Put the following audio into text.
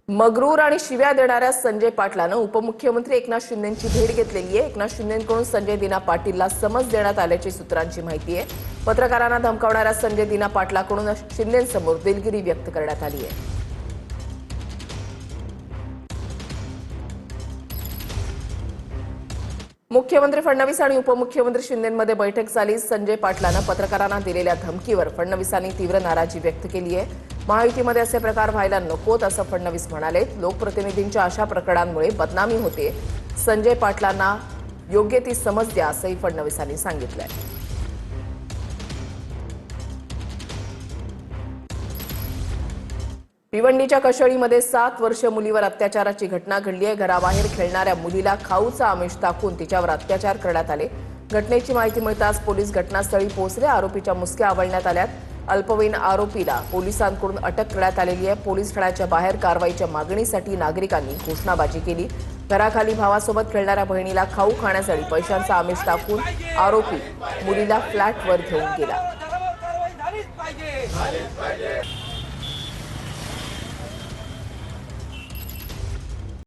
मगरूर आणि शिव्या देणाऱ्या संजय पाटलानं उपमुख्यमंत्री एकनाथ शिंदेंची भेट घेतलेली आहे। एकनाथ शिंदेंकडून संजय दिना पाटीलला समज देण्यात आल्याची सूत्रांची माहिती आहे। पत्रकारांना धमकावणाऱ्या संजय दिना पाटलाकडून शिंदेंसमोर दिलगिरी व्यक्त करण्यात आली आहे। मुख्यमंत्री फडणवीस आणि उपमुख्यमंत्री शिंदेंमध्ये बैठक झाली। संजय पाटलानं पत्रकारांना दिलेल्या धमकीवर फडणवीसांनी तीव्र नाराजी व्यक्त केली आहे। महायुतीमध्ये असे प्रकार व्हायला नकोत असं फडणवीस म्हणाले। लोकप्रतिनिधींच्या अशा प्रकरणांमुळे बदनामी होते। संजय पाटलांना योग्य ती समज द्या असंही फडणवीसांनी सांगितलंय। भिवंडीच्या कशेळीमध्ये 7 वर्ष मुलीवर अत्याचाराची घटना घडली आहे। घराबाहेर खेळणाऱ्या मुलीला खाऊचा आमिष टाकून तिच्यावर अत्याचार करण्यात आले। घटनेची माहिती मिळताच पोलीस घटनास्थळी पोहोचले। आरोपीच्या मुसक्या आवळण्यात आल्यात। अल्पवयीन आरोपीला पोलिसांकडून अटक करण्यात आलेली आहे। पोलीस ठाण्याच्या बाहेर कारवाईच्या मागणीसाठी नागरिकांनी घोषणाबाजी केली। घराखाली भावासोबत खेळणाऱ्या बहिणीला खाऊ खाण्यासाठी पैशांचा आमिष टाकून आरोपी मुलीला फ्लॅटवर घेऊन गेला।